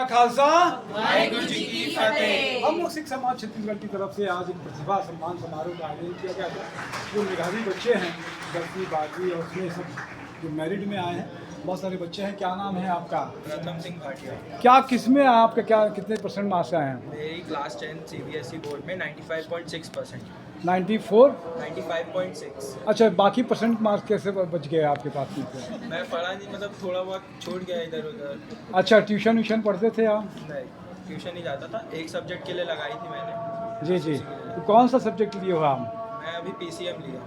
खालसा वाहिगुरु जी की फतेह। हम लोग सिख समाज छत्तीसगढ़ की तरफ से आज एक प्रतिभा सम्मान समारोह का आयोजन किया गया था। जो मेधावी बच्चे हैं 10वीं 12वीं और उसमें सब जो मेरिट में आए हैं, बहुत सारे बच्चे हैं। क्या नाम है आपका? प्रथम सिंह भाटिया। क्या किसमें आपका क्या कितने परसेंट मार्क्स आए हैं? मेरी क्लास 10 सीबीएसई बोर्ड में 95.6%। 94। 95.6। अच्छा, बाकी परसेंट मार्क्स कैसे बच गए आपके पास में से? मैं पढ़ा नहीं, मतलब थोड़ा बहुत छूट गया इधर उधर। अच्छा, ट्यूशन व्यूशन पढ़ते थे आप? नहीं, ट्यूशन नहीं जाता था। एक सब्जेक्ट के लिए लगाई थी मैंने। जी जी। उसी के लिए तो कौन सा सब्जेक्ट लिए हो आप? मैं अभी पीसीएम लिया।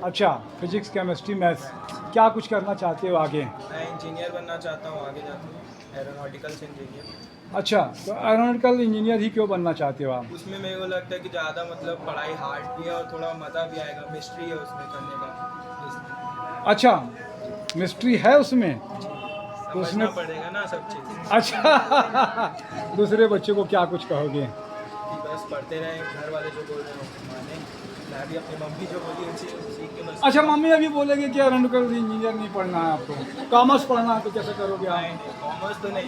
अच्छा, फिजिक्स केमिस्ट्री मैथ्स। क्या कुछ करना चाहते हो आगे? मैं इंजीनियर बनना चाहता हूँ आगे जाके, एरोनॉटिकल्स इंजीनियर। अच्छा, तो एरोनॉटिकल इंजीनियर ही क्यों बनना चाहते हो आप? उसमें मेरे को लगता है कि ज़्यादा मतलब पढ़ाई हार्ड भी है और थोड़ा मज़ा भी आएगा, मिस्ट्री है उसमें करने का, इसलिए। अच्छा, मिस्ट्री है उसमें? तो समझना उसमें पड़ेगा ना सब चीज़। अच्छा दूसरे बच्चों को क्या कुछ कहोगे? कि बस पढ़ते रहें, घर वाले जो बोल रहे हो माने। मैं भी अपनी मम्मी जो बोली उनसे सीख के बस। अच्छा, मम्मी अभी बोलेगी कि एरोनॉटिकल इंजीनियर नहीं पढ़ना है आपको, कॉमर्स पढ़ना है, तो कैसे करोगे नहीं आप? नहीं, कॉमर्स तो नहीं।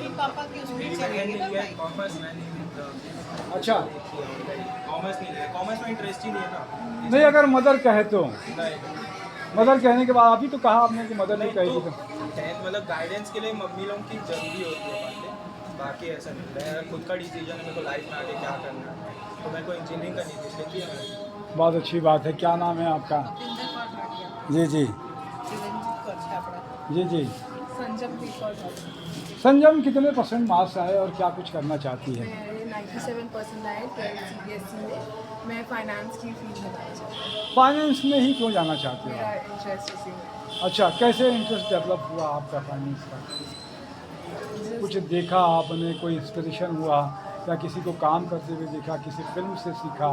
मेरी बहन ने लिया है कॉमर्स, मैं नहीं लिया। अच्छा, कॉमर्स नहीं लिया, कॉमर्स में इंटरेस्ट ही नहीं है ना। नहीं अगर मदर कहे तो? नहीं मदर कहने के बाद अभी तो कहा आपने कि मदर नहीं नहीं, कहेगी तो तो? मतलब गाइडेंस के लिए मम्मी लोगों की जरूरी होती है बातें, बाकी ऐसा नहीं। मेरा खुद का डिसीजन है, मेरे को लाइफ में आगे क्या करना है। तो मेरे को इंजीनियरिंग करनी थी, इसलिए किया मैंने। बहुत अच्छी बात है। क्या नाम है आपका? अपिंदर कौर भाटिया। जी जी। चिरंजीत कौर छापड़ा। जी जी। संजम भी कौर छापड़ा। संजम कितने परसेंट मार्क्स आए और क्या कुछ करना चाहती है? मेरे 97% आए 12 सीबीएसई में। मैं फाइनेंस की फील्ड में जाना चाहती हूँ। फाइनेंस में ही क्यों जाना चाहते हो मेरा आप? इंटरेस्ट इसी में। अच्छा, कैसे इंटरेस्ट डेवलप हुआ आपका फाइनेंस का? कुछ देखा आपने, कोई इंस्पिरेशन हुआ या किसी को काम करते हुए देखा, किसी फिल्म से सीखा,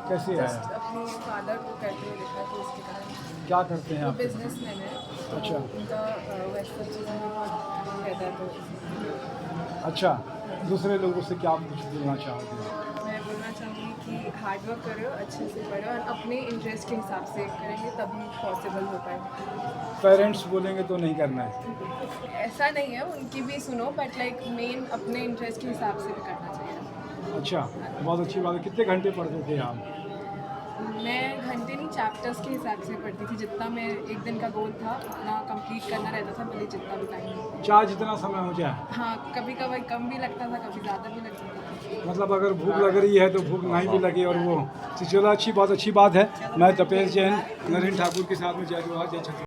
कैसे जस्ट है? अपने फादर को करते हुए देखा तो उसके कारण। क्या करते हैं वो आप? बिजनेसमैन है, तो अच्छा। उनका वैसा चीज़ों में बहुत रहता है, तो अच्छा, दूसरे लोगों से क्या कुछ बोलना चाहोगे? मैं बोलना चाहूँगी कि हार्ड वर्क करो, अच्छे से पढ़ो और अपने इंटरेस्ट के हिसाब से करेंगे तभी पॉसिबल हो पाएगा। पेरेंट्स बोलेंगे तो नहीं करना है? ऐसा नहीं है, उनकी भी सुनो, बट लाइक मेन अपने इंटरेस्ट के हिसाब से भी करना चाहिए। अच्छा, बहुत अच्छी बात है। कितने घंटे पढ़ते थे आप? मैं घंटे नहीं, चैप्टर्स के हिसाब से पढ़ती थी। जितना मैं एक दिन का गोल था उतना कंप्लीट करना रहता था, भले जितना भी टाइम हो। चाहे जितना समय हो जाए? हाँ, कभी कभी कम भी लगता था, कभी ज़्यादा भी लगता था। मतलब अगर भूख लग रही है तो भूख नहीं भी लगे और वो तो चलो, अच्छी बहुत अच्छी बात है। मैं तपेश जैन नरेंद्र ठाकुर के साथ में जय जोहार जय छत्तीसगढ़।